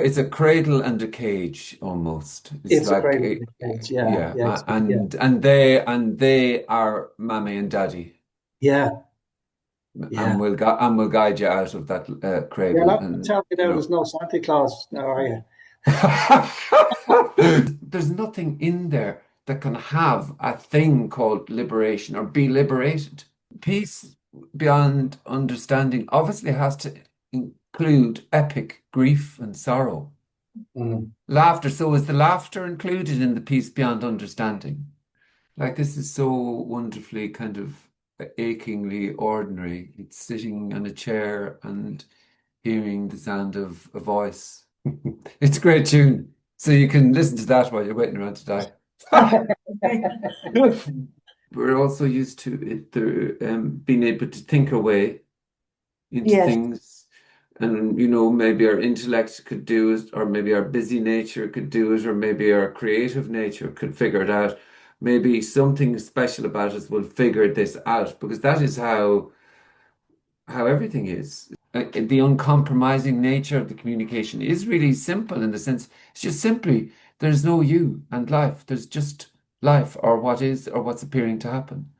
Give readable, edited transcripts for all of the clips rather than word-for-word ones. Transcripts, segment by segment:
It's a cradle and a cage almost. It's It's a like, great experience. Yeah, yeah, yeah, yeah, and they are mommy and daddy, yeah, and yeah. will guide you out of that You're cradle, not going to and tell me you now know. there's no Santa Claus now, are you? There's nothing in there that can have a thing called liberation or be liberated. Peace beyond understanding obviously has to include epic grief and sorrow. Mm. Laughter. So is the laughter included in the peace beyond understanding? Like this is so wonderfully kind of achingly ordinary. It's sitting on a chair and hearing the sound of a voice. It's a great tune. So you can listen to that while you're waiting around to die. We're also used to it, being able to think our way into Yes. things. And, you know, maybe our intellect could do it, or maybe our busy nature could do it, or maybe our creative nature could figure it out. Maybe something special about us will figure this out, because that is how everything is. The uncompromising nature of the communication is really simple in the sense it's just simply there's no you and life. There's just life or what is or what's appearing to happen.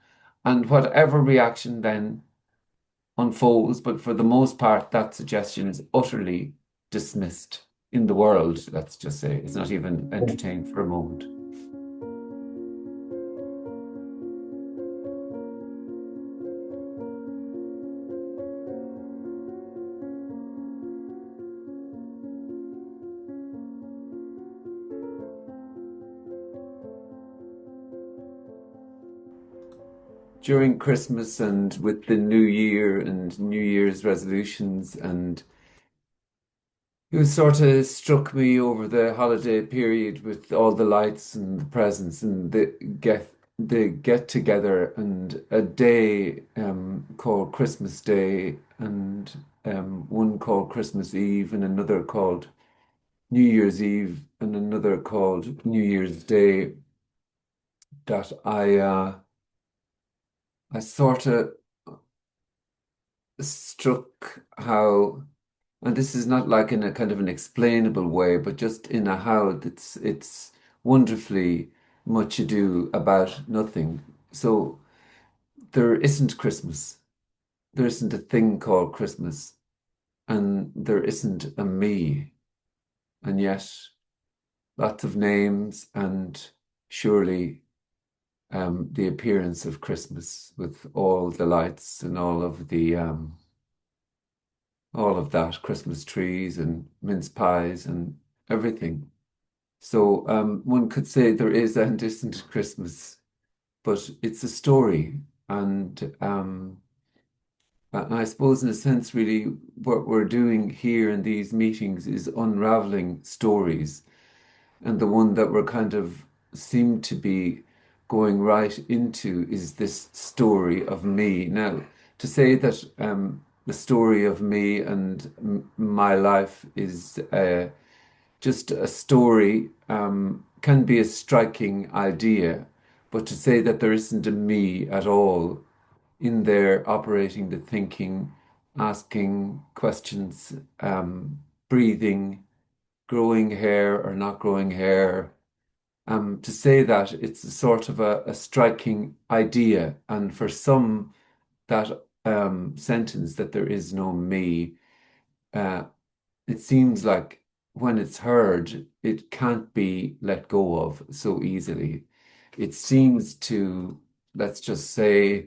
And whatever reaction then unfolds, but for the most part, that suggestion is utterly dismissed in the world, let's just say. It's not even entertained for a moment. During Christmas and with the New Year and New Year's resolutions, and it sort of struck me over the holiday period with all the lights and the presents and the get together and a day called Christmas Day and one called Christmas Eve and another called New Year's Eve and another called New Year's Day that I sort of struck how, and this is not like in a kind of an explainable way, but just in a how it's wonderfully much ado about nothing. So there isn't Christmas. There isn't a thing called Christmas, and there isn't a me, and yet lots of names and surely the appearance of Christmas with all the lights and all of that, Christmas trees and mince pies and everything. So one could say there is and isn't Christmas, but it's a story. And I suppose, in a sense, really, what we're doing here in these meetings is unraveling stories. And the one that we're kind of seem to be going right into is this story of me. Now, to say that the story of me and my life is just a story can be a striking idea, but to say that there isn't a me at all in there operating the thinking, asking questions, breathing, growing hair or not growing hair, to say that it's a sort of a striking idea, and for some, that sentence that there is no me, uh, it seems like when it's heard, it can't be let go of so easily. It seems to, let's just say,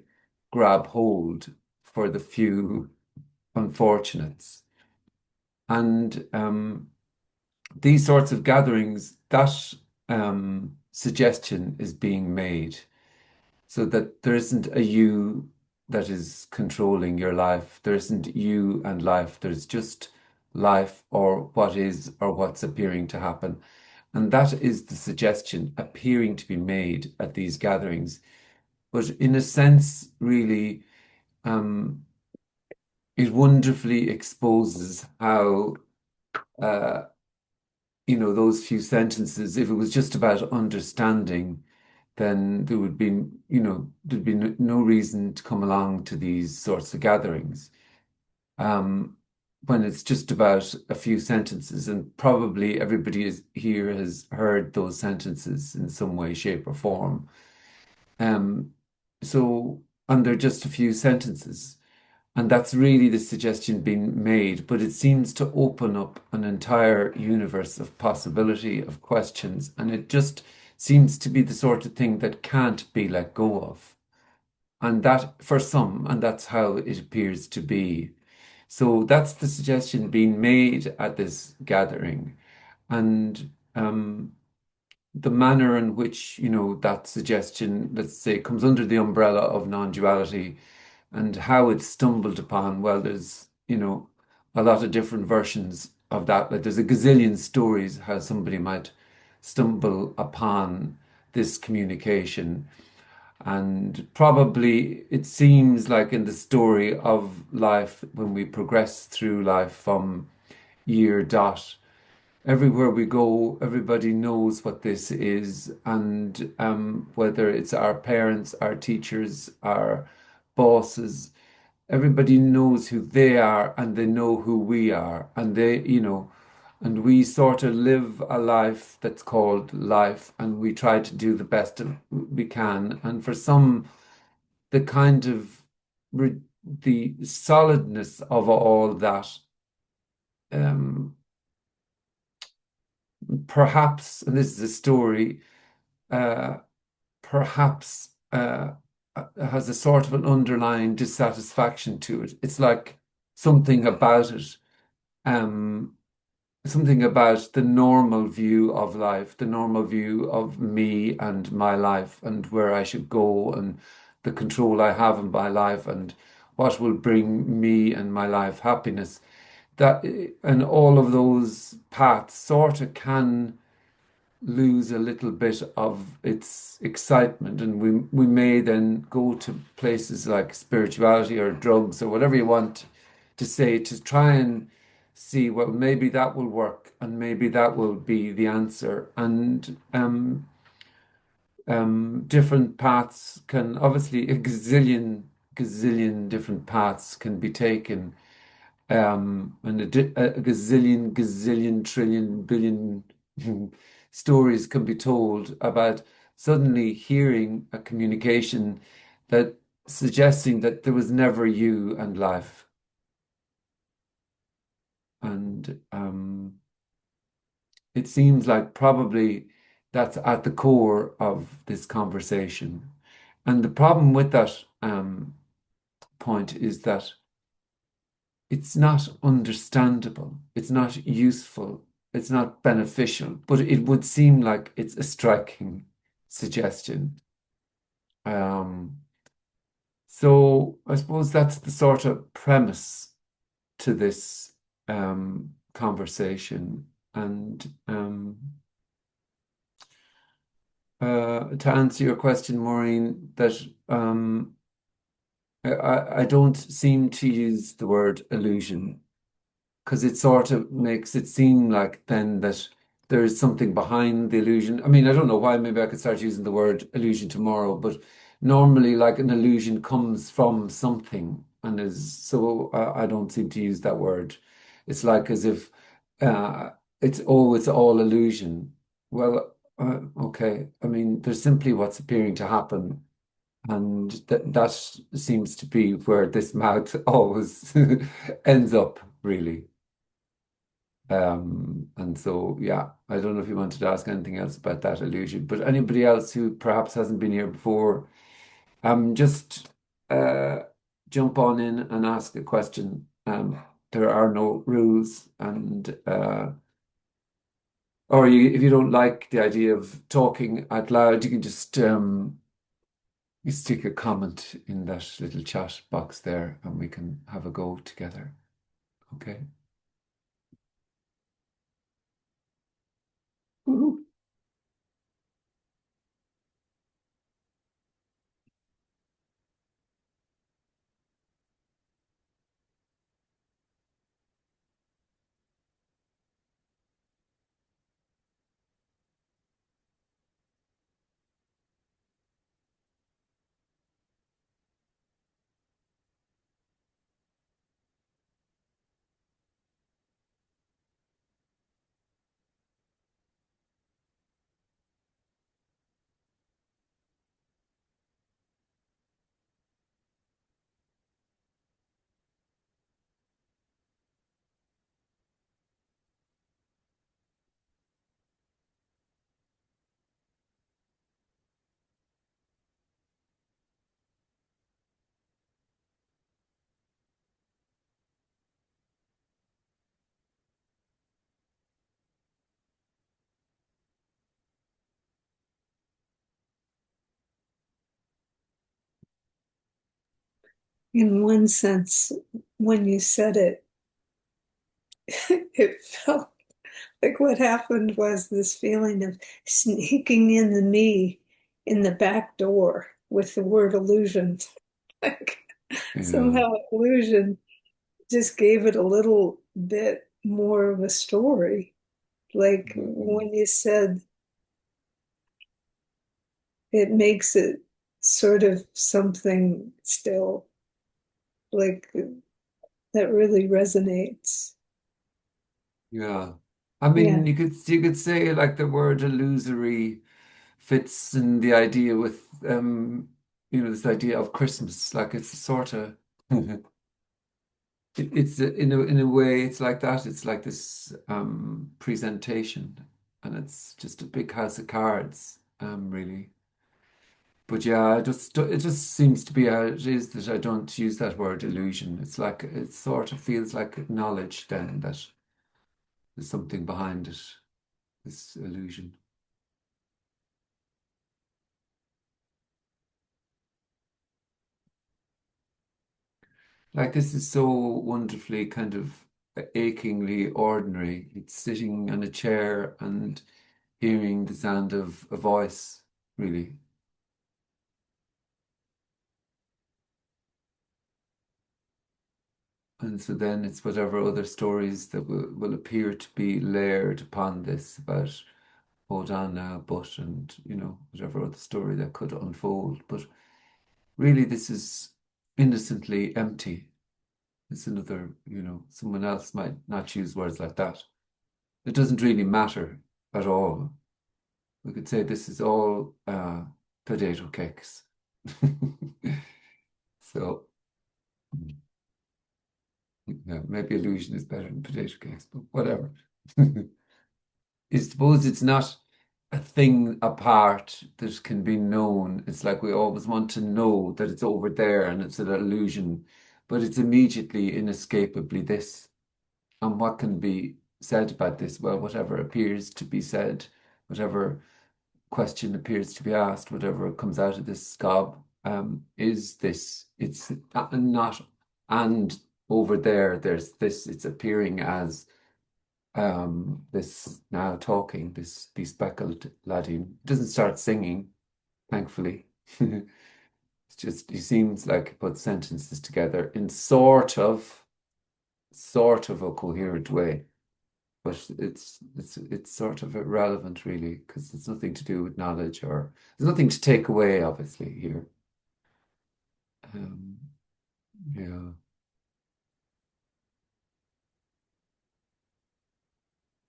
grab hold for the few unfortunates. And these sorts of gatherings, that suggestion is being made so that there isn't a you that is controlling your life. There isn't you and life. There's just life or what is or what's appearing to happen. And that is the suggestion appearing to be made at these gatherings. But in a sense, really, um, it wonderfully exposes how uh, those few sentences, if it was just about understanding, then there would be, there'd be no reason to come along to these sorts of gatherings. Um, when it's just about a few sentences, and probably everybody here has heard those sentences in some way, shape, or form. Um, so, and they're just a few sentences. And that's really the suggestion being made, but it seems to open up an entire universe of possibility, of questions, and it just seems to be the sort of thing that can't be let go of. And that, for some, and that's how it appears to be. So that's the suggestion being made at this gathering. And the manner in which, that suggestion, let's say, comes under the umbrella of non-duality and how it's stumbled upon, well, there's, a lot of different versions of that. Like there's a gazillion stories how somebody might stumble upon this communication. And probably it seems like in the story of life, when we progress through life from year dot, everywhere we go, everybody knows what this is. And whether it's our parents, our teachers, our bosses, everybody knows who they are and they know who we are. And and we sort of live a life that's called life, and we try to do the best we can. And for some, the kind of the solidness of all that, um, perhaps, and this is a story, uh, perhaps has a sort of an underlying dissatisfaction to it. It's like something about it, um, something about the normal view of life, the normal view of me and my life and where I should go and the control I have in my life and what will bring me and my life happiness. That and all of those paths sort of can lose a little bit of its excitement, and we may then go to places like spirituality or drugs or whatever you want to say to try and see, well, maybe that will work and maybe that will be the answer. And different paths can obviously a gazillion different paths can be taken, and a gazillion, trillion, billion stories can be told about suddenly hearing a communication that suggesting that there was never you and life. And it seems like probably that's at the core of this conversation. And the problem with that point is that it's not understandable, it's not useful, it's not beneficial, but it would seem like it's a striking suggestion. Um, so I suppose that's the sort of premise to this conversation. And to answer your question, Maureen, that I don't seem to use the word illusion because it sort of makes it seem like then that there is something behind the illusion. I mean, I don't know why. Maybe I could start using the word illusion tomorrow, but normally, like an illusion comes from something and is so I don't seem to use that word. It's like as if uh, it's all illusion. Well, okay. I mean, there's simply what's appearing to happen. And that seems to be where this mouth always ends up, really. And so, yeah, I don't know if you wanted to ask anything else about that illusion, but anybody else who perhaps hasn't been here before, just uh, jump on in and ask a question. There are no rules, and or if you don't like the idea of talking out loud, you can just you stick a comment in that little chat box there, and we can have a go together. Okay. Woohoo. In one sense, when you said it, it felt like what happened was this feeling of sneaking in the me in the back door with the word illusion. Like Yeah. somehow illusion just gave it a little bit more of a story. Like Mm. when you said it makes it sort of something still, like that really resonates. Yeah. I Yeah. mean, you could say like the word illusory fits in the idea with this idea of Christmas. Like it's sort of it's in a way it's like that. It's like this presentation, and it's just a big house of cards, really. But yeah, it just seems to be how it is that I don't use that word illusion. It's like it sort of feels like knowledge then that there's something behind it, this illusion. Like this is so wonderfully kind of achingly ordinary. It's sitting on a chair and hearing the sound of a voice, really. And so then it's whatever other stories that will appear to be layered upon this about hold on now, but and whatever other story that could unfold. But really this is innocently empty. It's another, someone else might not use words like that. It doesn't really matter at all. We could say this is all potato cakes. So yeah, maybe illusion is better than potato cakes, but whatever. I suppose it's not a thing apart that can be known. It's like we always want to know that it's over there and it's an illusion, but it's immediately, inescapably this. And what can be said about this? Well, whatever appears to be said, whatever question appears to be asked, whatever comes out of this scob, is this. It's not, and over there, there's this, it's appearing as this now talking, this bespectacled laddie doesn't start singing, thankfully. It's just he seems like he puts sentences together in sort of a coherent way, but it's sort of irrelevant really because it's nothing to do with knowledge or there's nothing to take away, obviously here. Um, yeah,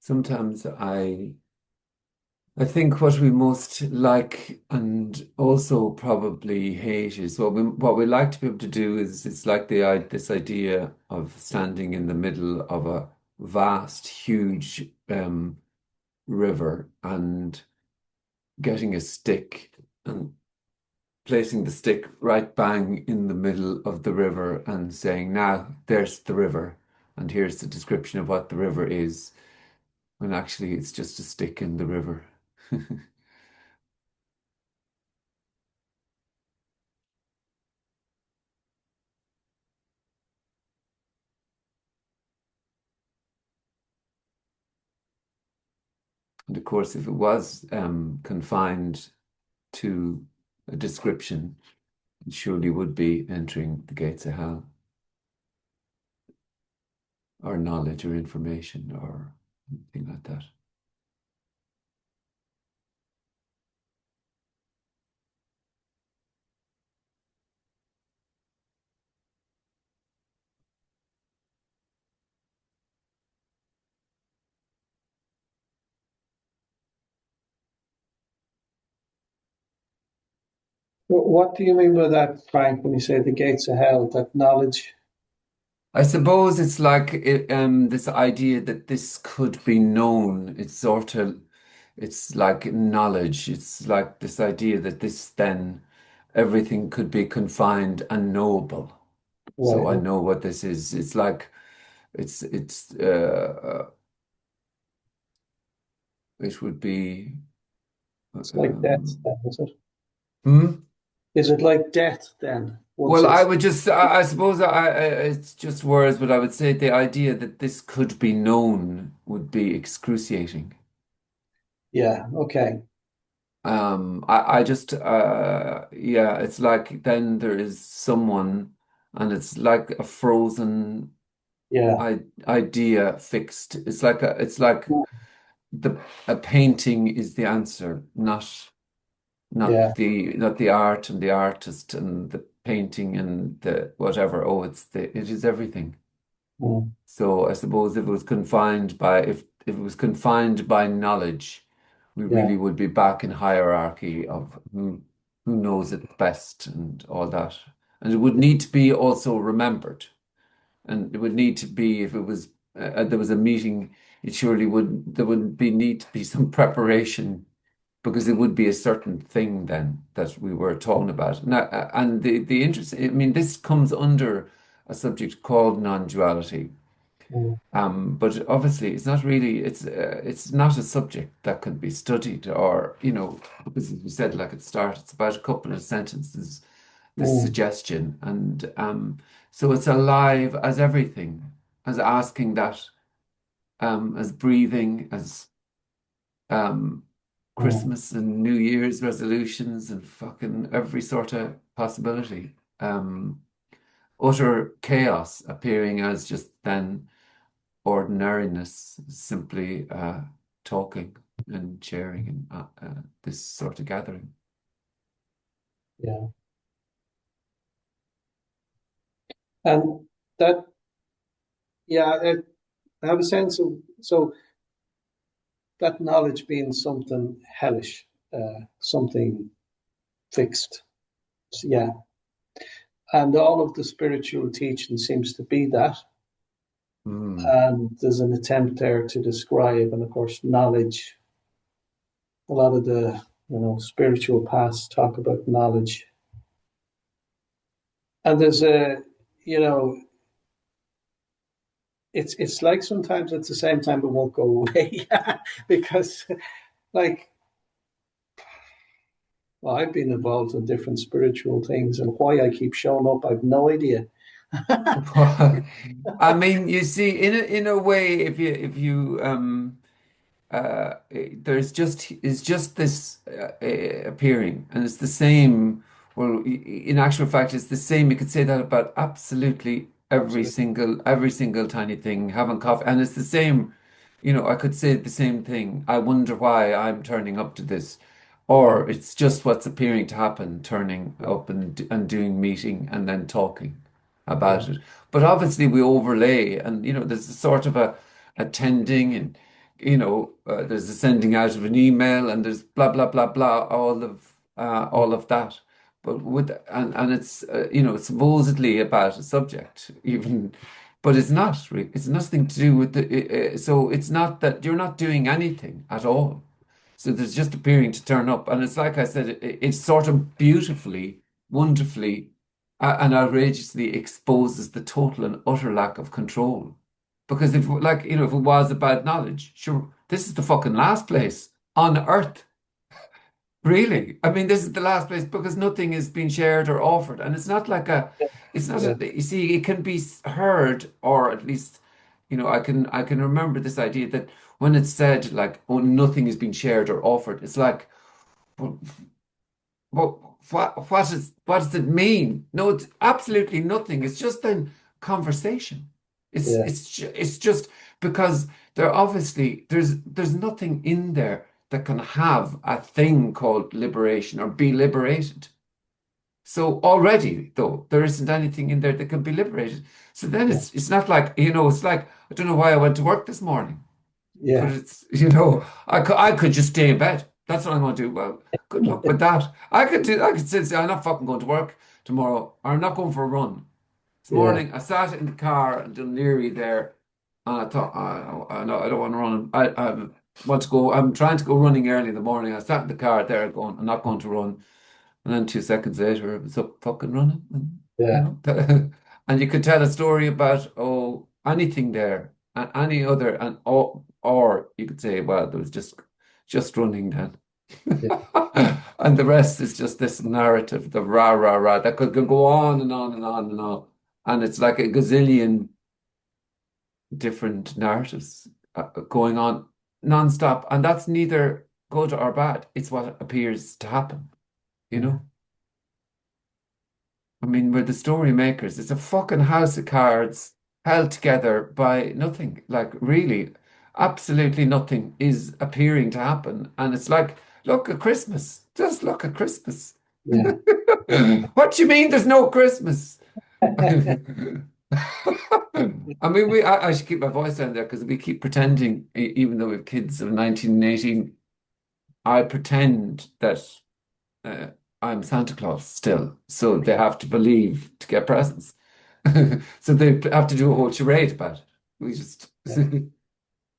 sometimes I think what we most like and also probably hate is what we like to be able to do is it's like this idea of standing in the middle of a vast, huge river and getting a stick and placing the stick right bang in the middle of the river and saying, "Now there's the river, and here's the description of what the river is," when actually it's just a stick in the river. And of course, if it was confined to a description, it surely would be entering the gates of hell, or knowledge, or information, or anything like that. What do you mean by that, Frank, when you say the gates of hell, that knowledge? I suppose it's like this idea that this could be known. It's like knowledge. It's like this idea that this then everything could be confined and knowable. So I Right. know what this is. It's like it's it would be It's like death um, then, is it? hmm? Is it like death then? once Well, I it's would just, I suppose it's just words, but I would say the idea that this could be known would be excruciating. yeah, okay, I just, yeah, it's like then there is someone, and it's like a frozen yeah, I idea fixed. It's like the a painting is the answer, yeah, not the art and the artist and the painting and the whatever. Oh, it is everything. mm, So I suppose if it was confined by if it was confined by knowledge, we yeah, really would be back in hierarchy of who knows it best and all that. And it would need to be also remembered. And it would need to be if it was there was a meeting, it surely would there would be need to be some preparation because it would be a certain thing then that we were talking about. Now, and the interest, I mean, this comes under a subject called non-duality. mm, But obviously, it's not a subject that can be studied or, because as we said, like at the start, it's about a couple of sentences, this mm, suggestion. And so it's alive as everything, as asking that, as breathing, as um, mm, Christmas and New Year's resolutions and fucking every sort of possibility. Utter chaos appearing as just then ordinariness, simply talking and sharing and this sort of gathering. yeah. And that, yeah, I have a sense of so that knowledge being something hellish, something fixed. So, yeah, and all of the spiritual teaching seems to be that. Mm. And there's an attempt there to describe, and of course, knowledge. A lot of the spiritual paths talk about knowledge, and there's a you know it's like sometimes at the same time it won't go away because like well, I've been involved in different spiritual things, and why I keep showing up, I've no idea. I mean, you see, in a way, if you there's just it's just this appearing, and it's the same. Well, in actual fact, it's the same. You could say that about absolutely Absolutely. every single tiny thing. Having coffee, and it's the same. I could say the same thing. I wonder why I'm turning up to this, Yeah, or it's just what's appearing to happen, turning yeah, up and doing meeting and then talking yeah, about it. But obviously, we overlay, and there's a sort of a attending and there's the sending out of an email and there's blah blah blah blah all of that but with and it's supposedly about a subject even but it's nothing to do with so it's not that you're not doing anything at all, so there's just appearing to turn up, and it's like I said, it's sort of beautifully, wonderfully, and outrageously exposes the total and utter lack of control. Because if, like, if it was about knowledge, sure, this is the fucking last place on earth. Really. I mean, this is the last place because nothing is being shared or offered. And it's not yeah, you see, it can be heard, or at least, I can remember this idea that when it's said like, oh, nothing is being shared or offered, it's like, well, what does it mean? No, it's absolutely nothing. It's just then conversation. yeah, It's just because there's nothing in there that can have a thing called liberation or be liberated. So already though there isn't anything in there that can be liberated. So then yeah, it's not like it's like I don't know why I went to work this morning. But yeah, it's, I could just stay in bed. That's what I'm going to do. Well, good luck with that. I could say, I'm not fucking going to work tomorrow, or I'm not going for a run. This yeah, morning, I sat in the car in Dunleary there, and I thought, I know I don't want to run. I want to go. I'm trying to go running early in the morning. I sat in the car there going, I'm not going to run. And then 2 seconds later, it was up fucking running. And, yeah, and you could tell a story about, oh, anything there, and any other, and or you could say, well, there was just running then. yeah, And the rest is just this narrative, the rah, rah, rah, that could go on and on and on and on. And it's like a gazillion different narratives going on non-stop. And that's neither good or bad. It's what appears to happen, you yeah, know? I mean, we're the story makers. It's a fucking house of cards held together by nothing. Like, really, absolutely nothing is appearing to happen. And it's like, look at Christmas. Just look at Christmas. yeah, What do you mean there's no Christmas? I mean, I should keep my voice down there because we keep pretending, even though we have kids of 19 and 18, I pretend that uh, I'm Santa Claus still. So they have to believe to get presents. So they have to do a whole charade about it. We just, yeah,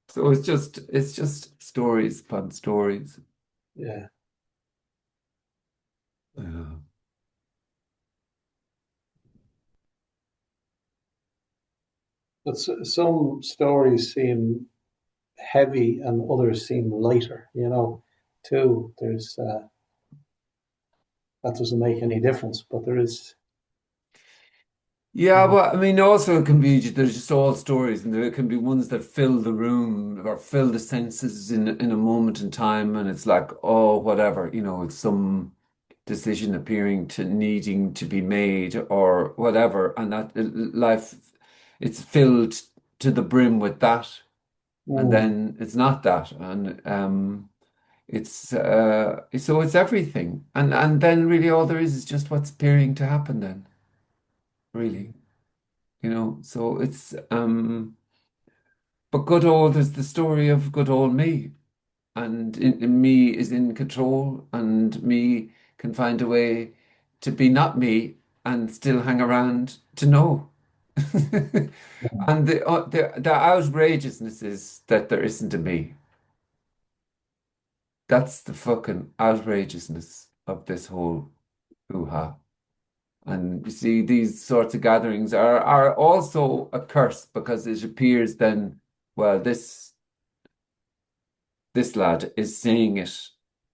so it's just stories upon stories. yeah. Yeah. But some stories seem heavy and others seem lighter, too. That doesn't make any difference, but there is, Yeah, but I mean, also it can be there's just all stories, and there can be ones that fill the room or fill the senses in a moment in time, and it's like, oh, whatever, it's some decision appearing to needing to be made or whatever, and that life, it's filled to the brim with that, and mm, then it's not that, and it's so it's everything, and then really all there is just what's appearing to happen then, really. So it's but good old is the story of good old me, and me is in control, and me can find a way to be not me and still hang around to know. And the outrageousness is that there isn't a me. That's the fucking outrageousness of this whole hoo-ha. And you see, these sorts of gatherings are also a curse because it appears then, well, this lad is saying it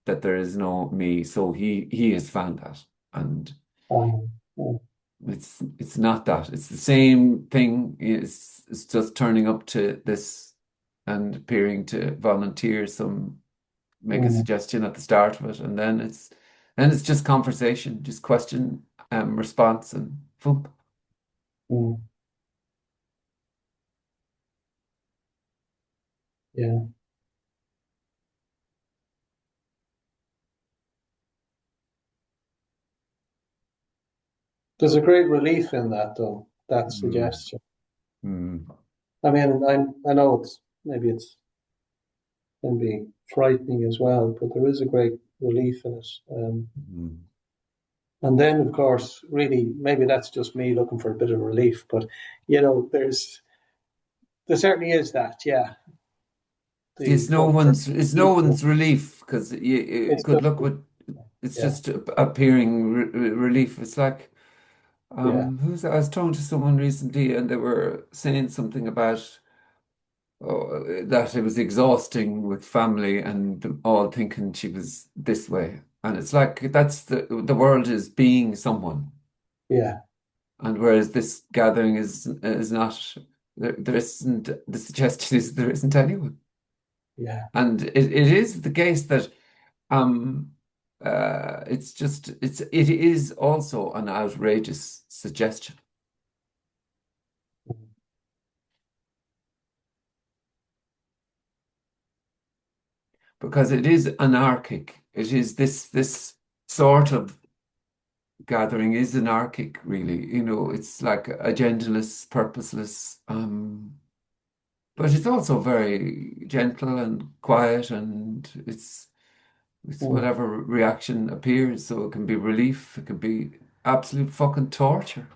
that there is no me, so he has found that, and um, mm, it's not that. It's the same thing. It's just turning up to this and appearing to volunteer some make a mm, suggestion at the start of it, and then it's just conversation, just question, response, and boom. mm, yeah. There's a great relief in that, though, that Mm, suggestion. mm, I mean, I know it's can be frightening as well, but there is a great relief in it. mm. And then, of course, really, maybe that's just me looking for a bit of relief, but there certainly is that, yeah. It's The no one's alternative it's no future. one's relief because It's good just, luck with it's yeah, just appearing relief. It's like yeah, I was talking to someone recently and they were saying something about that it was exhausting with family and all thinking she was this way. And it's like that's the world is being someone. yeah, And whereas this gathering is not there isn't the suggestion is there isn't anyone. yeah. And it is the case that um it is also an outrageous suggestion because it is anarchic. It is this sort of gathering is anarchic, really. It's like agendaless, purposeless, but it's also very gentle and quiet, and it's Mm, whatever reaction appears. So it can be relief, it can be absolute fucking torture.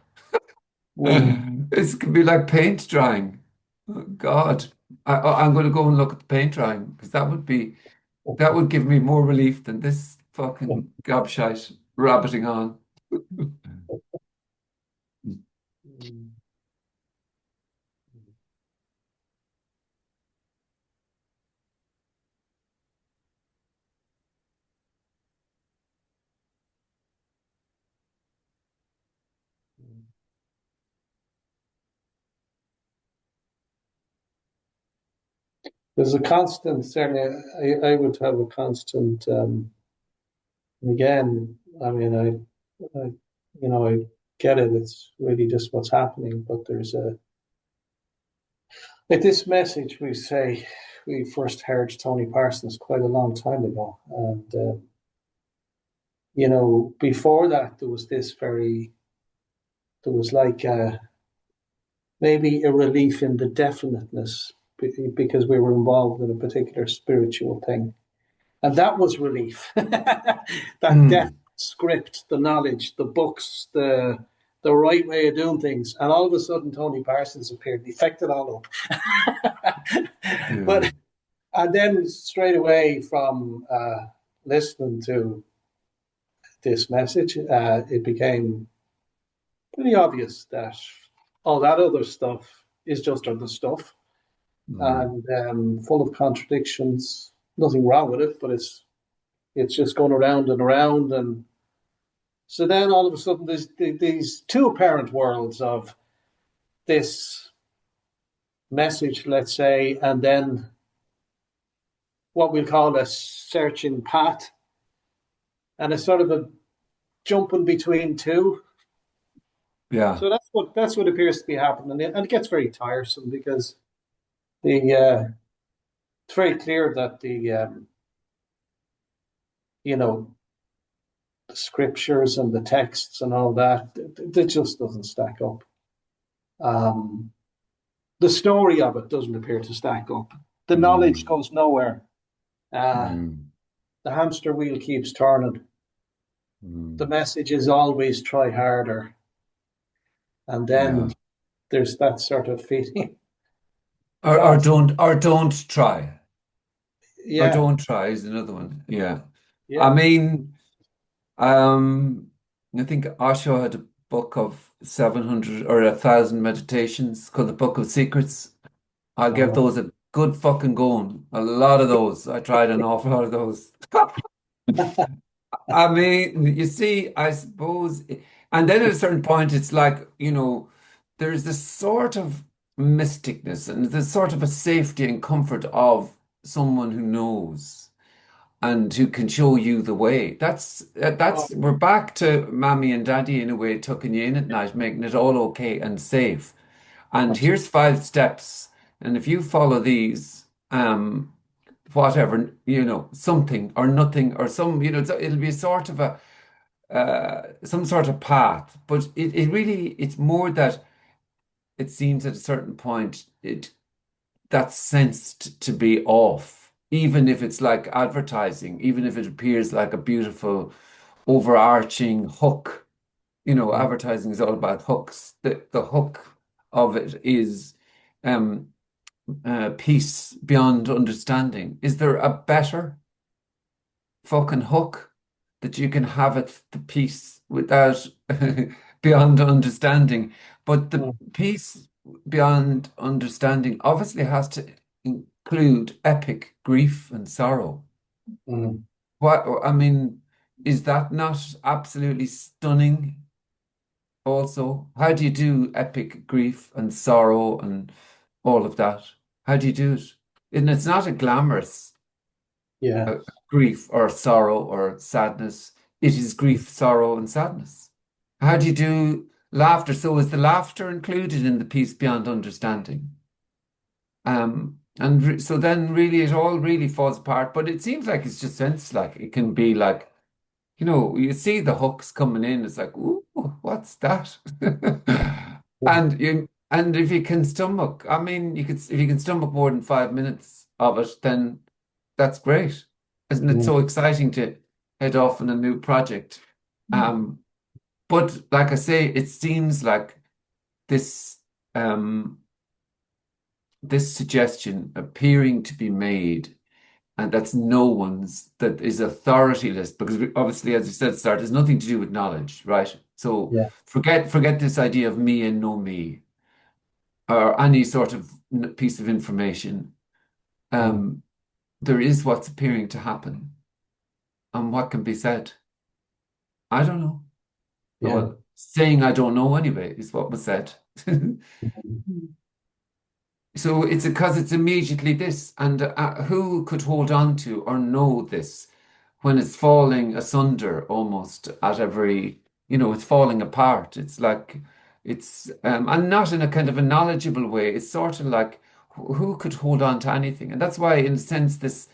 mm. It can be like paint drying. Oh, God, I'm going to go and look at the paint drying because that would give me more relief than this fucking gobshite rabbiting on. Mm. there's a constant, certainly, I would have a constant, and again, I mean, I get it. It's really just what's happening, but there's like this message we say, we first heard Tony Parsons quite a long time ago. And, before that, there was like maybe a relief in the definiteness because we were involved in a particular spiritual thing. And that was relief. That death Mm. script, the knowledge, the books, the right way of doing things. And all of a sudden, Tony Parsons appeared and he fecked it all up. Yeah. But and then straight away from listening to this message, it became pretty obvious that all that other stuff is just other stuff Mm. and full of contradictions. Nothing wrong with it, but it's just going around and around. And so then all of a sudden, there's these two apparent worlds of this message, let's say, and then what we'll call a searching path, and a sort of a jumping between two. Yeah. So that's what appears to be happening, and it gets very tiresome because the it's very clear that you know the scriptures and the texts and all that it just doesn't stack up. Um, the story of it doesn't appear to stack up. The knowledge Mm. goes nowhere. Uh, Mm. the hamster wheel keeps turning. The Mm. message is always try harder, and then Yeah. there's that sort of feeling. Or or God, don't or don't try. Or yeah, don't try is another one. Yeah. I yeah. mean, um, I think Osho had a book of 700 or 1,000 meditations called the Book of Secrets. I'll give Uh, those a good fucking going. A lot of those. I tried an awful lot of those. I mean, you see, I suppose, and then at a certain point, it's like, there's this sort of mysticness and there's sort of a safety and comfort of someone who knows and who can show you the way. oh, We're back to mommy and daddy in a way, tucking you in at night, making it all okay and safe. And absolutely. here's 5 steps, and if you follow these, whatever, something or nothing or it'll be sort of a some sort of path. But it really it's more that it seems at a certain point that's sensed to be off, even if it's like advertising, even if it appears like a beautiful overarching hook. Advertising is all about hooks. The hook of it is um peace beyond understanding. Is there a better fucking hook that you can have it the peace without beyond understanding? But the Mm, peace beyond understanding obviously has to include epic grief and sorrow. mm, What, I mean, is that not absolutely stunning also? How do you do epic grief and sorrow and all of that? How do you do it? And it's not a glamorous yeah. grief or sorrow or sadness. It is grief, sorrow, and sadness. How do you do laughter? So is the laughter included in the peace beyond understanding? So then really it all really falls apart. But it seems like it's just sense like it can be like, you see the hooks coming in, it's like, ooh, what's that? And if you can stomach, I mean, if you can stomach more than 5 minutes of it, then that's great. Isn't it Mm, so exciting to head off on a new project? Um, but like I say, it seems like this um this suggestion appearing to be made, and that's no one's, that is authorityless, because obviously, as you said at the start, there's nothing to do with knowledge, right? So yeah. forget this idea of me and no me, or any sort of piece of information. Mm, Um, there is what's appearing to happen, and what can be said. I don't know. yeah. Well, saying I don't know anyway is what was said. So it's because it's immediately this, and who could hold on to or know this when it's falling asunder almost at every, it's falling apart. It's like and not in a kind of a knowledgeable way. It's sort of like who could hold on to anything, and that's why, in a sense, this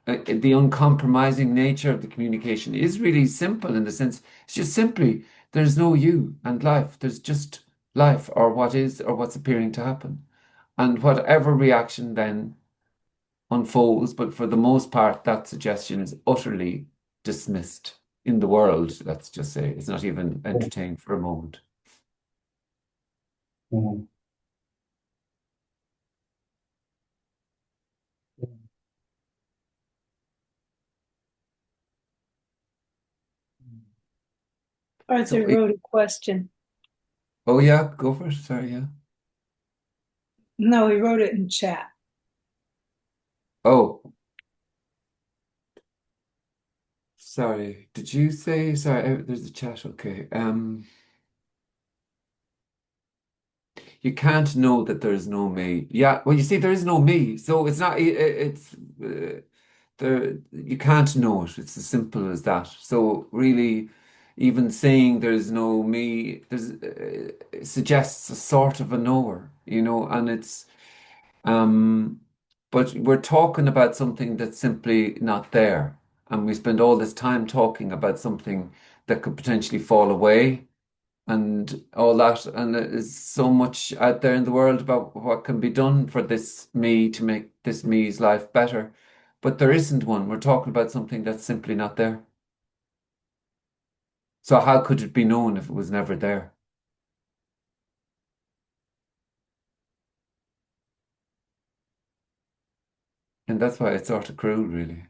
the uncompromising nature of the communication is really simple in the sense it's just simply there's no you and life. There's just life or what is or what's appearing to happen. And whatever reaction then unfolds, but for the most part, that suggestion is utterly dismissed in the world, let's just say. It's not even entertained for a moment. Mhm. So, Arthur wrote a question. oh yeah, go for it. Sorry, yeah. No, he wrote it in chat. Oh, sorry. Did you say, sorry, there's a chat. Okay. You can't know that there is no me. Yeah, well, you see, there is no me. So it's not, it's, there, you can't know it. It's as simple as that. So really, even saying there's no me, suggests a sort of a knower, and um, but we're talking about something that's simply not there, and we spend all this time talking about something that could potentially fall away and all that. And there's so much out there in the world about what can be done for this me to make this me's life better. But there isn't one. We're talking about something that's simply not there. So how could it be known if it was never there? And that's why it's sort of cruel, really.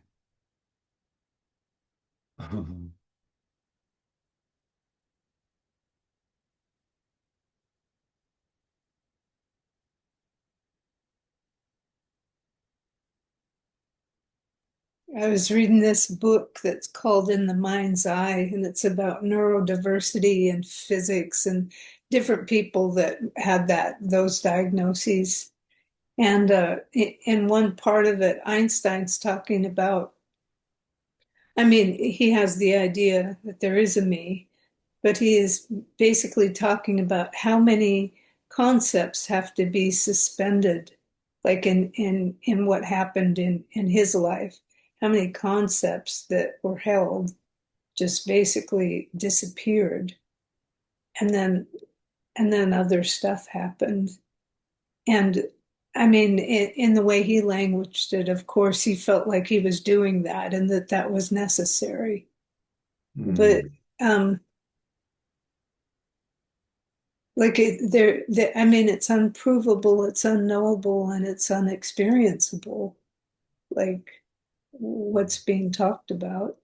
I was reading this book that's called In the Mind's Eye, and it's about neurodiversity and physics and different people that had those diagnoses. And in one part of it, Einstein's talking about, I mean, he has the idea that there is a me, but he is basically talking about how many concepts have to be suspended, like in what happened in his life, how many concepts that were held just basically disappeared, and then other stuff happened. And I mean, in the way he languaged it, of course, he felt like he was doing that and that was necessary. But Hmm. um, like I mean, it's unprovable, it's unknowable, and it's unexperienceable. Like what's being talked about.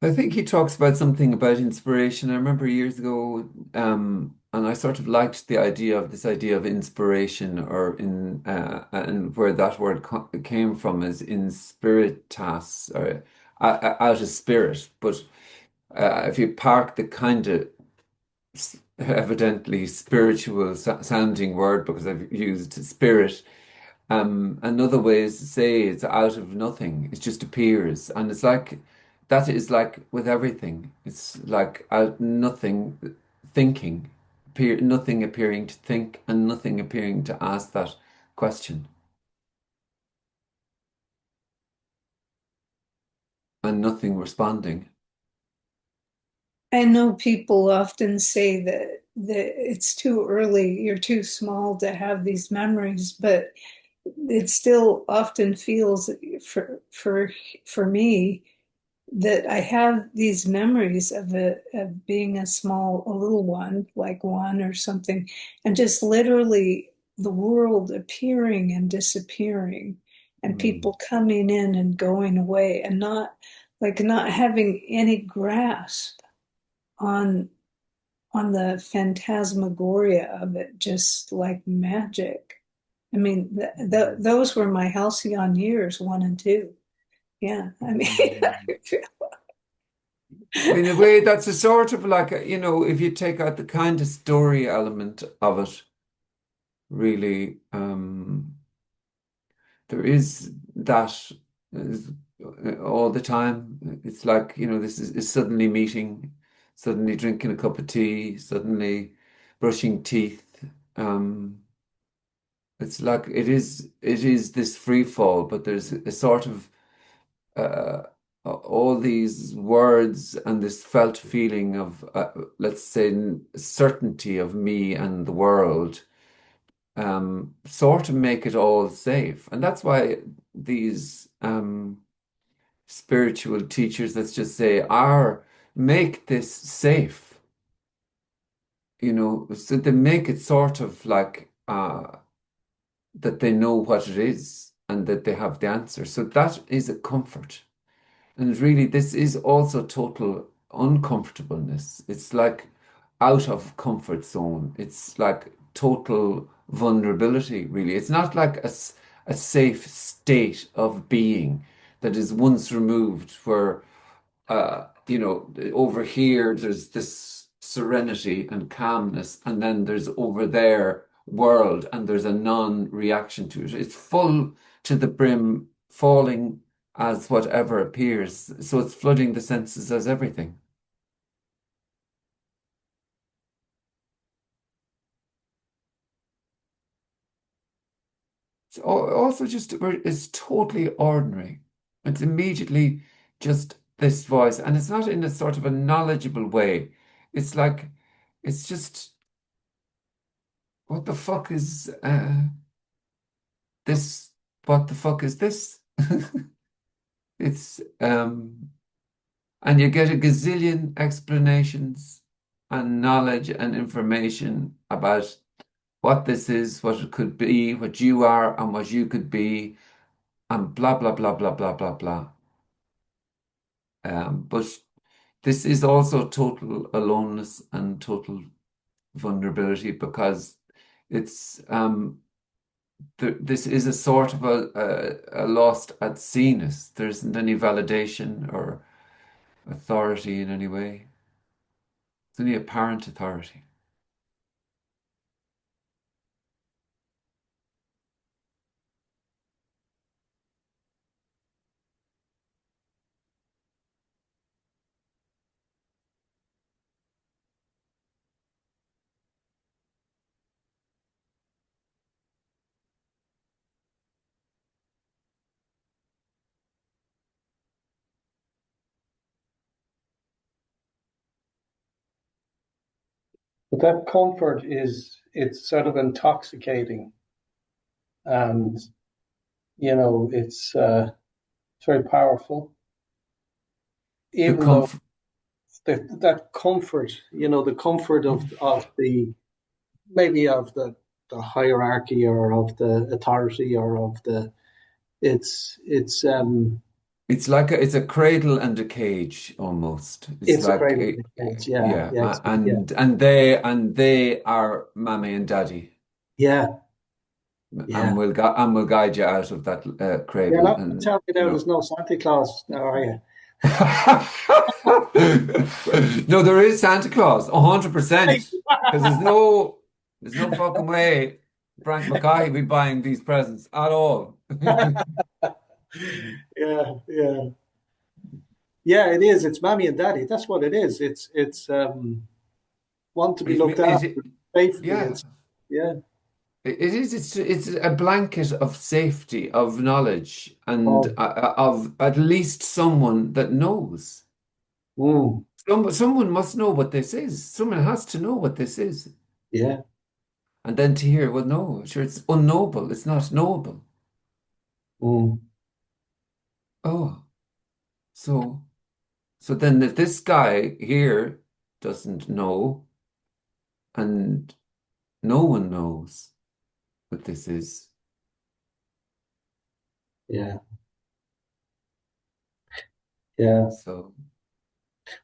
I think he talks about something about inspiration. I remember years ago, and I sort of liked the idea of this idea of inspiration, or and where that word co came from is in spiritas, or out of spirit. But if you park the kind of evidently spiritual sounding word, because I've used spirit. Another way is to say it's out of nothing. It just appears. And it's like that is like with everything. It's like out nothing thinking, nothing appearing to think and nothing appearing to ask that question and nothing responding. I know people often say that it's too early, you're too small to have these memories, but it still often feels for me that I have these memories of being a little one, like one or something, and just literally the world appearing and disappearing, and Mm, people coming in and going away, and not having any grasp on on the phantasmagoria of it, just like magic. I mean, mm, those were my halcyon years, one and two. Yeah, I mean, mm. In a way, that's a sort of like, if you take out the kind of story element of it, really. There is that is, all the time. It's like, this is suddenly meeting, suddenly drinking a cup of tea, suddenly brushing teeth. Um, it's like it is this free fall, but there's a sort of uh, all these words and this felt feeling of, let's say, certainty of me and the world, sort of make it all safe. And that's why these spiritual teachers, let's just say, are make this safe, so they make it sort of like that they know what it is and that they have the answer. So that is a comfort. And really, this is also total uncomfortableness. It's like out of comfort zone. It's like total vulnerability, really. It's not like a safe state of being that is once removed where, over here there's this serenity and calmness, and then there's over there world, and there's a non-reaction to it. It's full to the brim, falling as whatever appears. So it's flooding the senses as everything. Also just it's totally ordinary. It's immediately just this voice, and it's not in a sort of a knowledgeable way. It's like it's just what the fuck is this? What the fuck is this? It's and you get a gazillion explanations and knowledge and information about what this is, what it could be, what you are, and what you could be, and blah, blah, blah, blah, blah, blah, blah. But this is also total aloneness and total vulnerability because it's this is a sort of a lost at sea-ness. There isn't any validation or authority in any way. It's only apparent authority. But that comfort it's sort of intoxicating, and it's very powerful, The even though comfort, that comfort, the comfort of the maybe of the hierarchy or of the authority or of the it's it's a cradle and a cage almost. It's it's a like cradle in the cage. Yeah, yeah, yeah, yeah, and they are mommy and daddy, yeah, and yeah. we'll guide you out of that You're cradle, not and telling me now there's no Santa Claus, now, are you? No, there is Santa Claus, 100%. Because there's no fucking way Frank Mackay be buying these presents at all. Yeah, yeah. Yeah, it is. It's mommy and daddy. That's what it is. It's want to be It, looked after it, safely. yeah, It's yeah. it is. It's a blanket of safety, of knowledge, and Oh, of at least someone that knows. mm, Someone must know what this is. Someone has to know what this is. yeah. And then to hear, well, no, sure, it's unknowable. It's not knowable. Mm, Oh, so so then if this guy here doesn't know, and no one knows what this is, yeah, yeah. so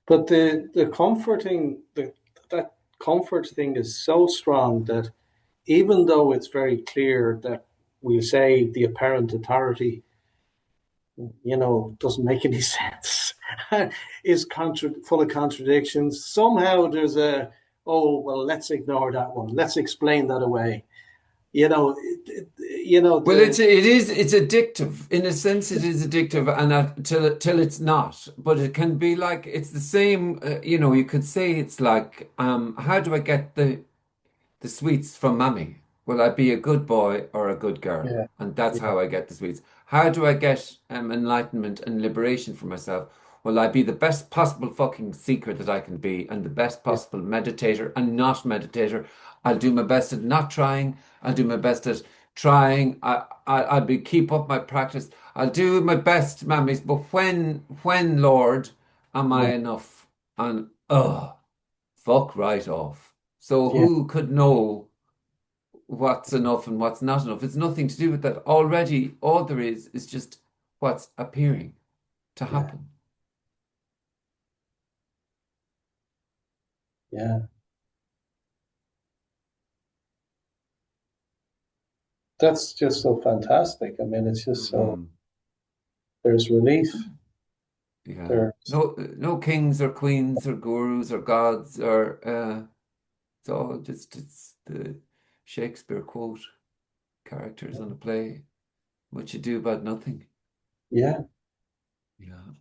But the comforting that comfort thing is so strong that even though it's very clear that we say the apparent authority, doesn't make any sense, is full of contradictions. Somehow there's oh, well, let's ignore that one. Let's explain that away. you know, you know Well, the it's addictive. In a sense, it is addictive, and till it's not. But it can be like it's the same. You could say it's like, how do I get the sweets from mommy? Will I be a good boy or a good girl? yeah, And that's yeah, how I get the sweets. How do I get enlightenment and liberation for myself? Will I be the best possible fucking seeker that I can be and the best yeah, possible meditator and not meditator? I'll do my best at not trying. I'll do my best at trying. I'll be keep up my practice. I'll do my best, mammies. But when, Lord, am I yeah, enough? And fuck right off. So yeah, who could know what's enough and what's not enough? It's nothing to do with that. Already, all there is just what's appearing to yeah, happen. yeah. That's just so fantastic. I mean, it's just so Hmm. there's relief. Yeah. There's No kings or queens or gurus or gods or it's all just it's the Shakespeare quote, characters on a play. What you do about nothing. yeah. Yeah.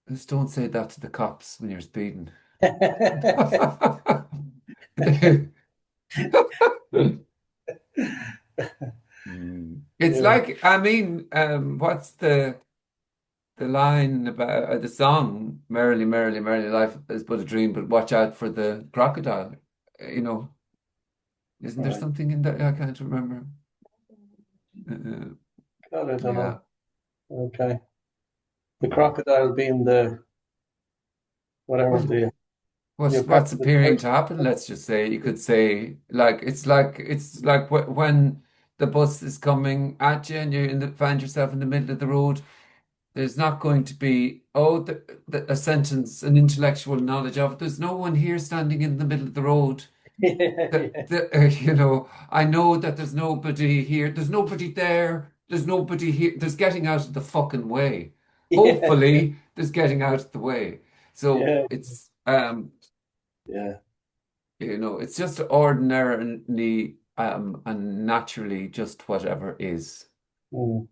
Just don't say that to the cops when you're speeding. It's Yeah, like, I mean, what's the line about the song "Merrily, Merrily, Merrily, Life is but a Dream," but watch out for the crocodile. You know, isn't there right. something in that? I can't remember. Uh, God, I don't yeah. know. Okay. The Mm. crocodile being the whatever Well, the what's affected appearing to person. happen? Let's just say you could say it's like when the bus is coming at you and find yourself in the middle of the road. There's not going to be, a sentence, an intellectual knowledge of it. There's no one here standing in the middle of the road. Yeah, I know that there's nobody here. There's nobody there. There's nobody here. There's getting out of the fucking way. yeah, Hopefully, there's getting out of the way. So yeah, it's, yeah. it's just ordinarily, and naturally just whatever is. Mm,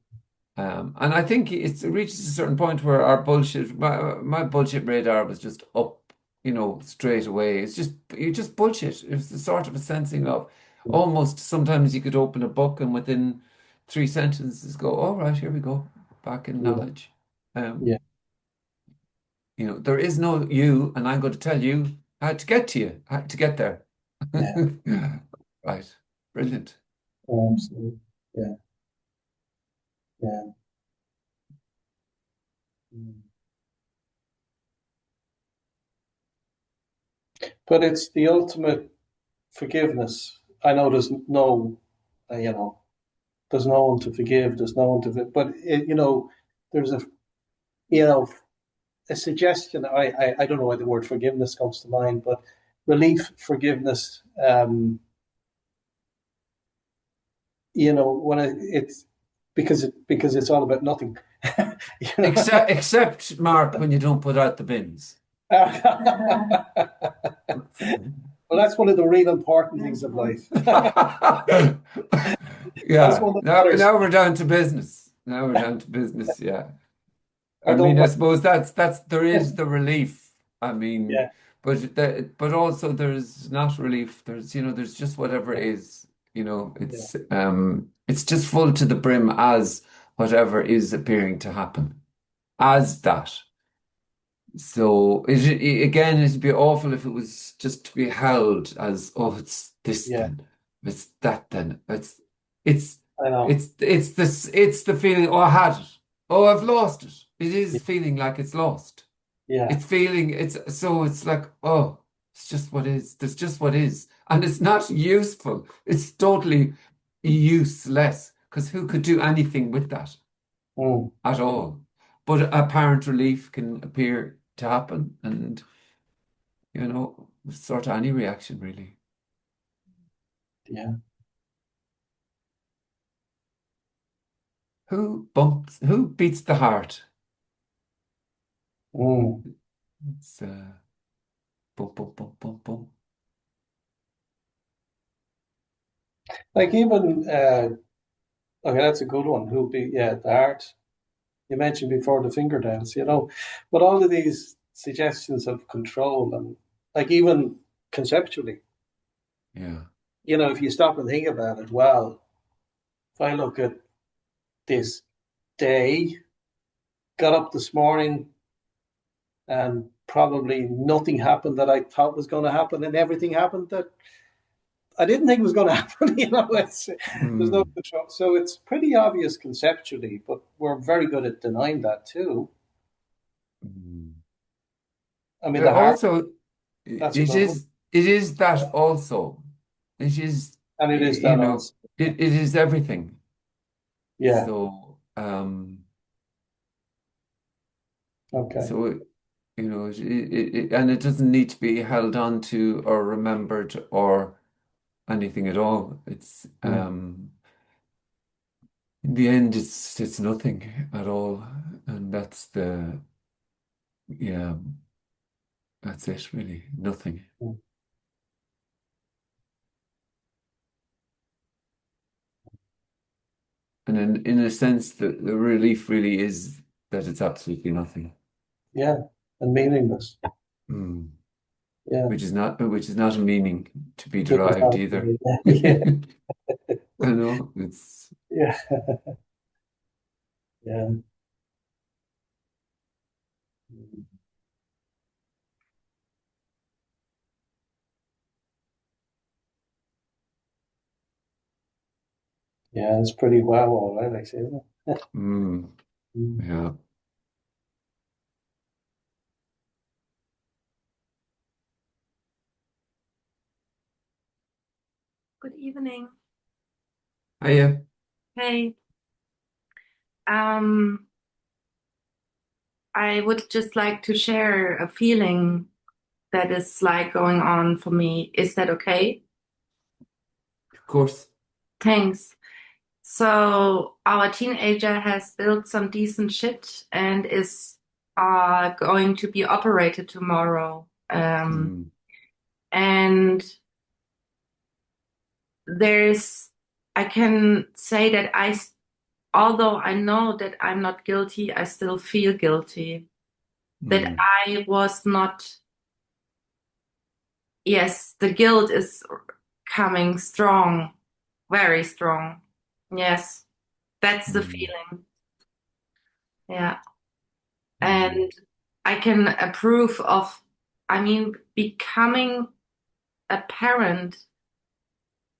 And I think it reaches a certain point where my bullshit radar was just up, straight away. It's just, you just bullshit. It's the sort of a sensing of almost sometimes you could open a book and within 3 sentences go, all right, here we go, back in yeah, knowledge. Um, yeah, there is no you, and I'm going to tell you how to get to you, how to get there. yeah. Right. Brilliant. Absolutely. Yeah, yeah. Mm. But it's the ultimate forgiveness. I know there's no, there's no one to forgive. There's no one to, but there's you know, a suggestion. I don't know why the word forgiveness comes to mind, but relief, forgiveness. When it's because it's all about nothing. you know? Except Mark, when you don't put out the bins. Well, that's one of the real important things of life. That's Yeah. one that Now, matters. now we're down to business. Now we're down to business. Yeah. I I don't mean, I mind. suppose that's there is the relief. I mean, Yeah, but also there's not relief. There's just whatever yeah, is. yeah. It's just full to the brim as whatever is appearing to happen as that. So again, it'd be awful if it was just to be held as, oh, it's this Yeah, then, it's that then, it's I know. it's the feeling. Oh, I had it. Oh, I've lost it. It Yeah, is feeling like it's lost. yeah. It's like, oh, it's just what is. There's just what is, and it's not useful. It's totally useless because who could do anything with that Mm, at all? But apparent relief can appear to happen, and sort of any reaction really. yeah. Who beats the heart? Mm, It's Boom, boom, boom, boom, boom. Like even okay, that's a good one. Who be yeah, the art you mentioned before, the fingernails, but all of these suggestions of control and like even conceptually, Yeah. if you stop and think about it, well, if I look at this day, got up this morning and probably nothing happened that I thought was going to happen, and everything happened that I didn't think was going to happen. There's no Mm. control, so it's pretty obvious conceptually, but we're very good at denying that too. Mm. I mean, the heart, Also, that's a it good one, is that also. It is, and it is that also. it is everything. Yeah. So, Okay. so and it doesn't need to be held on to or remembered or anything at all. It's Yeah. in the end, it's nothing at all, and yeah, that's it really, nothing. Yeah. And in a sense, the relief really is that it's absolutely nothing. Yeah. And meaningless. Mm. Yeah. Which is not a meaning to be Which is derived not, either. yeah. I know it's Yeah. Yeah. Yeah. It's pretty wow, all right, actually, isn't it? mm, Mm. yeah. Good evening. Yeah. Hey, um, I would just like to share a feeling that is like going on for me. Is that okay? Of course. Thanks. So our teenager has built some decent shit and is going to be operated tomorrow. Mm, And there's, I can say that although I know that I'm not guilty, I still feel guilty that mm, I was not. Yes, the guilt is coming strong, very strong. Yes, that's the mm, feeling. Yeah. mm, And I can approve of, I mean, becoming a parent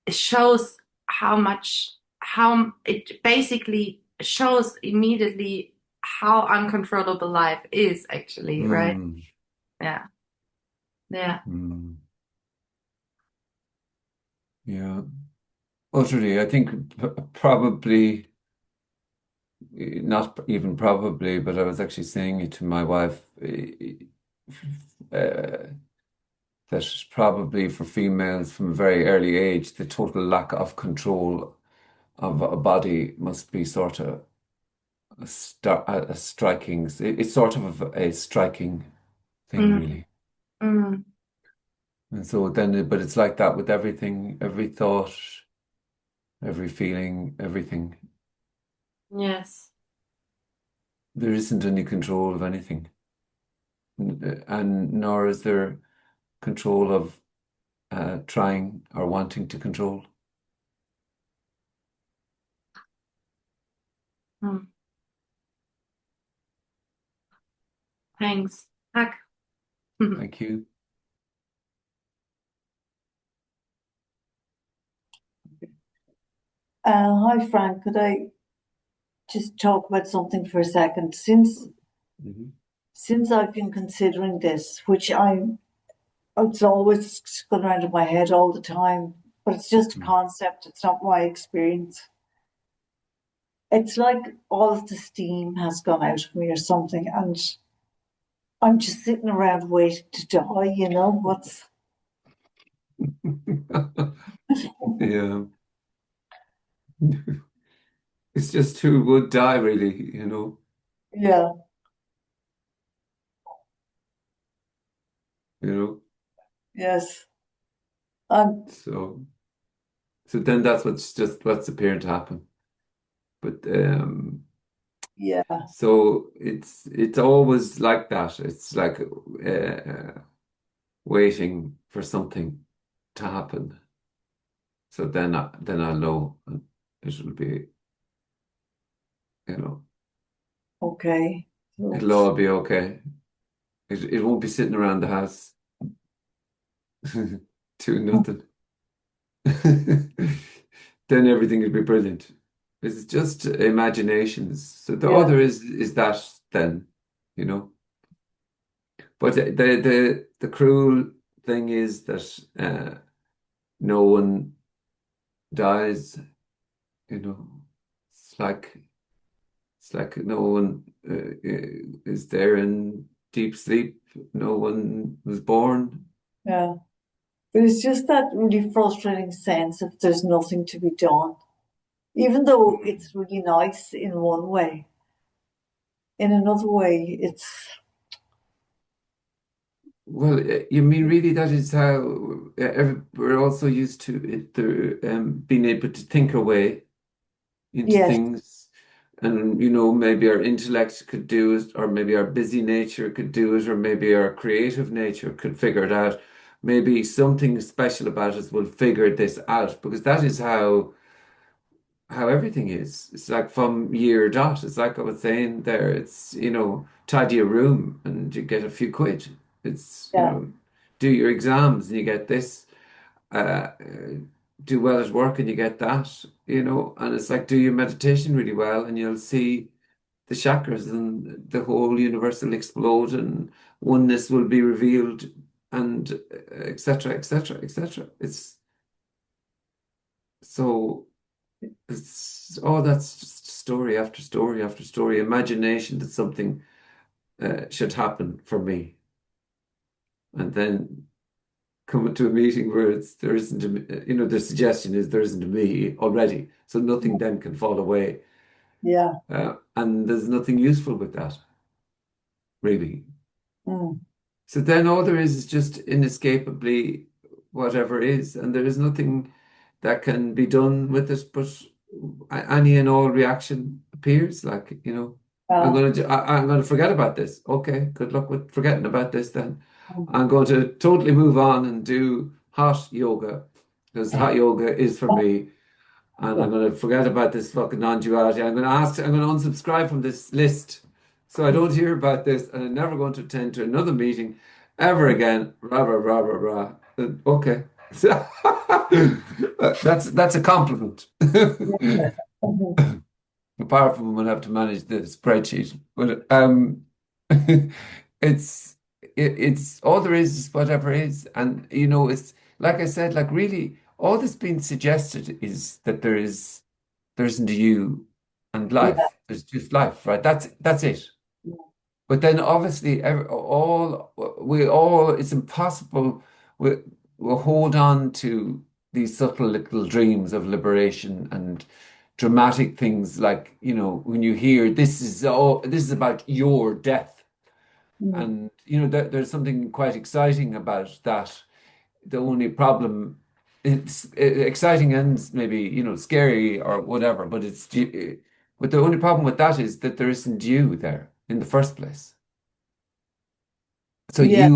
shows how it basically shows immediately how uncontrollable life is actually, right? mm, Yeah. Yeah. mm. Yeah. Utterly, I think probably not even probably, but I was actually saying it to my wife that probably for females from a very early age, the total lack of control of a body must be sort of a striking. It's sort of a striking thing, Mm, really. mm, And so then, but it's like that with everything, every thought, every feeling, everything. yes. There isn't any control of anything, and nor is there control of trying or wanting to control. Mm, thanks. Tack. Thank you. Hi, Frank. Could I just talk about something for a second? Since Mhm. since I've been considering this, it's always going around in my head all the time, but it's just a Mm. concept. It's not my experience. It's like all of the steam has gone out of me or something, and I'm just sitting around waiting to die. What's Yeah. It's just who would die, really, yeah. you know. Yes. Um, So so then that's what's appearing to happen. But yeah. so it's always like that. It's like waiting for something to happen. So then I'll know, and it will be, you know, Okay. So it'll all be okay. It won't be sitting around the house doing nothing. Then everything will be brilliant. It's just imaginations. So the yeah. other is that then, you know. But the cruel thing is that no one dies, you know. It's like it's like no one is there in deep sleep. No one was born. Yeah. But it's just that really frustrating sense of there's nothing to be done. Even though it's really nice in one way, in another way, it's Well, you mean really that is how we're also used to it, being able to think our way into yes, things. And, you know, maybe our intellect could do it, or maybe our busy nature could do it, or maybe our creative nature could figure it out. Maybe something special about us will figure this out, because that is how everything is. It's like from year dot. It's like I was saying there, it's, you know, tidy a room and you get a few quid. It's, you yeah, know, do your exams and you get this. Do well at work and you get that, you know, and it's like do your meditation really well and you'll see the chakras and the whole universe will explode and oneness will be revealed and etc etc etc. It's so it's that's just story after story after story, imagination that something should happen for me, and then coming to a meeting where there isn't you know, the suggestion is there isn't a me already, so nothing then can fall away, yeah, and there's nothing useful with that really. mm, So then all there is just inescapably whatever is, and there is nothing that can be done with it, but any and all reaction appears. Like, you know, uh, I'm gonna forget about this. Okay, good luck with forgetting about this then. mm, I'm going to totally move on and do hot yoga because hot yoga is for me. And yeah, I'm going to forget about this fucking non-duality. I'm going to unsubscribe from this list so I don't hear about this and I'm never going to attend to another meeting ever again. Rah, rah, rah, rah, rah. Okay. That's a compliment. yeah, mhm, Apart from we'll have to manage the spreadsheet. But it's it's all there is whatever is. And you know, it's like I said, like really all that's been suggested is that there isn't a you and yeah, life. There's just life, right? That's it. But then obviously we all it's impossible we we hold on to these subtle little dreams of liberation and dramatic things like, you know, when you hear this is about your death. mm, And you know there's something quite exciting about that. The only problem, it's exciting and maybe, you know, scary or whatever, but the only problem with that is that there isn't you there in the first place. So yeah,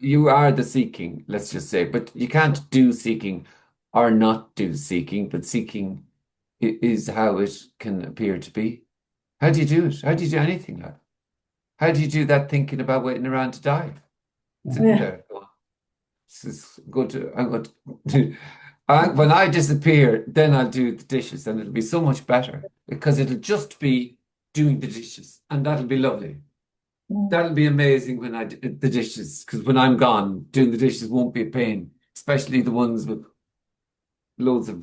you are the seeking, let's just say, but you can't do seeking or not do seeking, but seeking is how it can appear to be. How do you do it? How do you do anything like that? How do you do that thinking about waiting around to die? Sitting yeah, there going, this is good to, I'm going to, when I disappear, then I'll do the dishes and it'll be so much better because it'll just be doing the dishes and that'll be lovely. mm, That'll be amazing when I do the dishes because when I'm gone, doing the dishes won't be a pain, especially the ones with loads of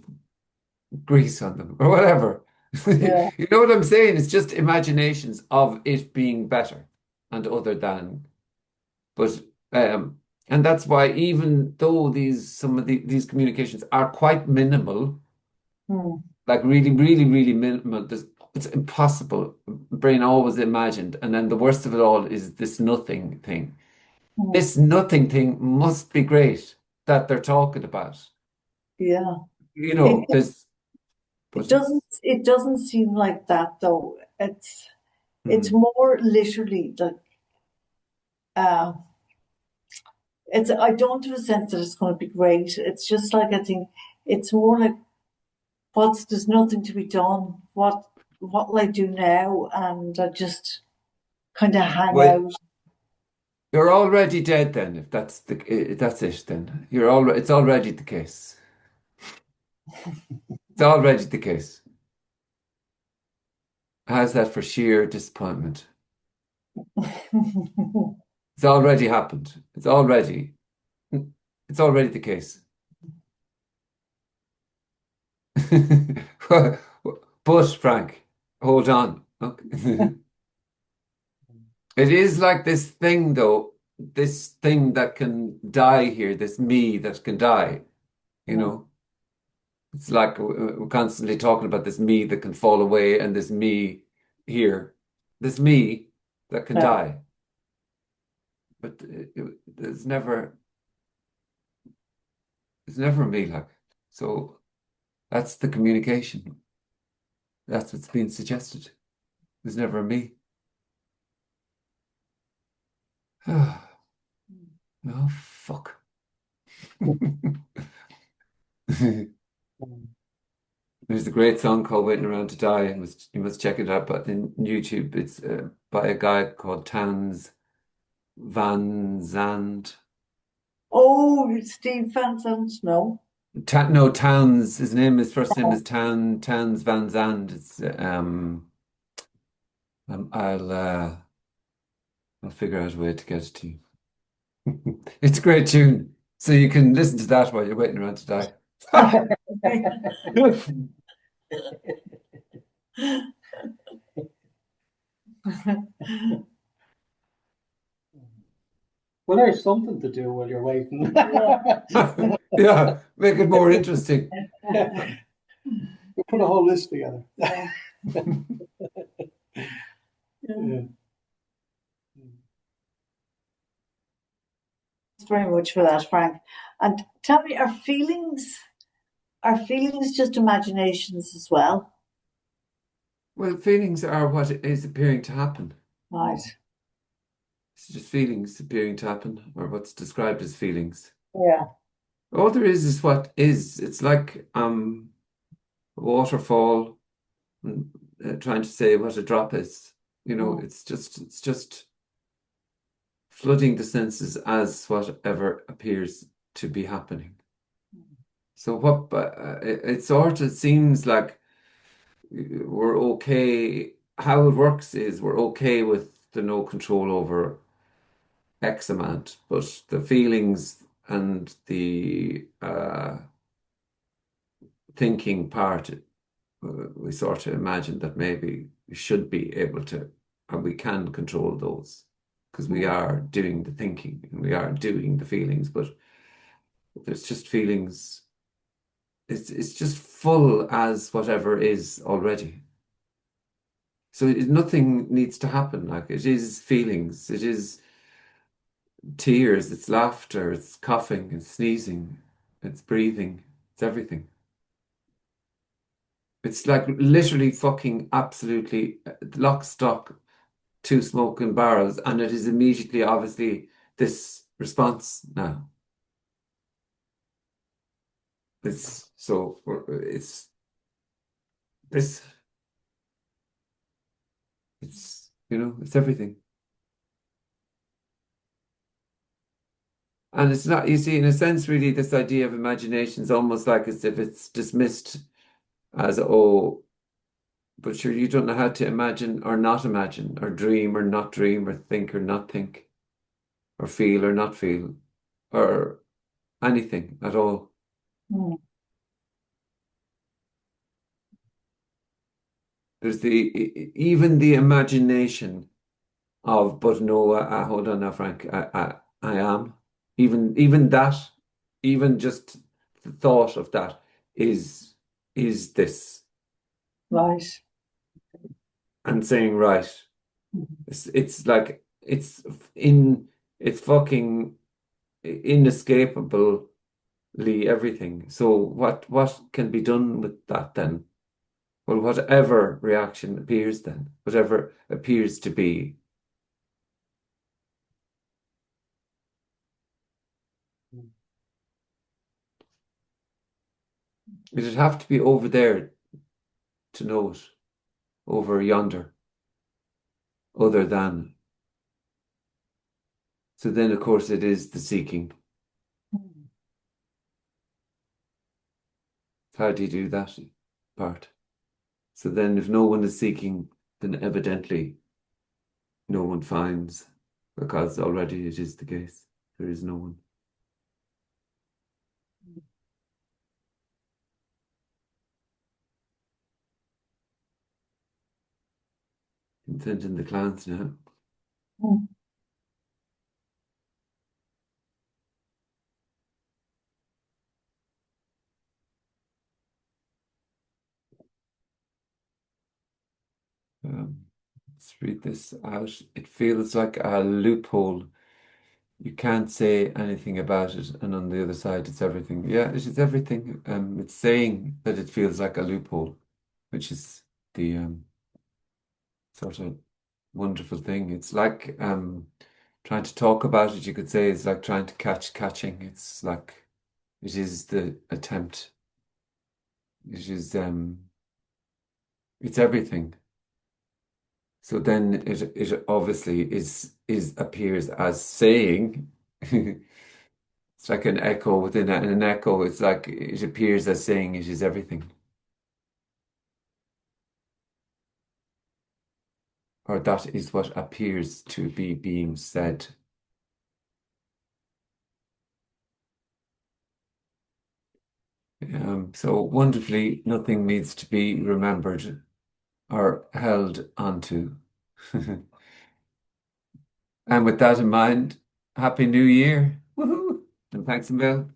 grease on them or whatever. yeah, You know what I'm saying? It's just imaginations of it being better and other than. But and that's why even though some of these communications are quite minimal, mm, like really, really, really minimal, it's impossible. Brain always imagined, and then the worst of it all is this nothing thing. Mm. This nothing thing must be great that they're talking about. Yeah. You It know, there's, but it's, it doesn't seem like that though. It's hmm. more literally like uh it's I don't have a sense that it's going to be great. It's just like I think it's more like there's nothing to be done. What will I do now? And I just kind of hang Well, out. you're already dead then, if that's it then. It's already the case. It's already the case. How's that for sheer disappointment? It's already happened. It's already the case. But Frank, hold on. Okay. It is like this thing though, this thing that can die here, this me that can die, you know? It's like we're constantly talking about this me that can fall away and this me here, this me that can Yeah. die. But there's never a me like. So that's the communication. That's what's being suggested. There's never a me. Oh, fuck. There's a great song called Waiting Around to Die. You must check it out, but in YouTube, it's by a guy called Towns Van Zandt. Oh, Steve Vincent, no. No, Towns. His first name is Towns Van Zandt. It's um, I'll uh, I'll figure out a way to get it to you. It's a great tune, so you can listen to that while you're waiting around to die. Well, there's something to do while you're waiting. Yeah, make it more interesting. We put a whole list together. Yeah. Yeah. Thanks very much for that, Frank. And tell me, are feelings just imaginations as well? Well, feelings are what is appearing to happen. Right. It's just feelings appearing to happen, or what's described as feelings. Yeah. All there is what is. It's like a waterfall, and, trying to say what a drop is. You know, Mm. it's just flooding the senses as whatever appears to be happening. So it sort of seems like we're okay. How it works is we're okay with the no control over X amount, but the feelings and the thinking part, we sort of imagine that maybe we should be able to, and we can control those because we Mm. are doing the thinking and we are doing the feelings, but there's just feelings. It's just full as whatever is already. So nothing needs to happen. Like it is feelings. It is tears. It's laughter. It's coughing. It's sneezing. It's breathing. It's everything. It's like literally fucking absolutely lock, stock, two smoking barrels, and it is immediately, obviously, this response now. It's this, it's everything. And it's not, you see, in a sense, really, this idea of imagination is almost like as if it's dismissed as, oh, but sure, you don't know how to imagine, or dream or not dream, or think or not think, or feel or not feel, or anything at all. Mm. There's even the imagination of, but no, hold on now, Frank, I am. Even that, even just the thought of that is this. Right. And saying, right, Mhm. it's like in it's fucking inescapably everything. So what can be done with that then? Well, whatever reaction appears then, whatever appears to be, it'd have to be over there to know it, over yonder, other than. So then, of course, it is the seeking. How do you do that part? So then, if no one is seeking, then evidently no one finds, because already it is the case. There is no one. Content in the clans now. Mm. Um, let's read this out. It feels like a loophole. You can't say anything about it, and on the other side, it's everything. Yeah, it is everything. It's saying that it feels like a loophole, which is the sort of wonderful thing. It's like trying to talk about it, you could say, is like trying to catch catching. It's like it is the attempt. It is it's everything. So then it obviously is appears as saying it's like an echo within an echo. It's like it appears as saying it is everything. Or that is what appears to be being said. So wonderfully, nothing needs to be remembered or held onto. And with that in mind, Happy New Year. Woohoo! And thanks a mil.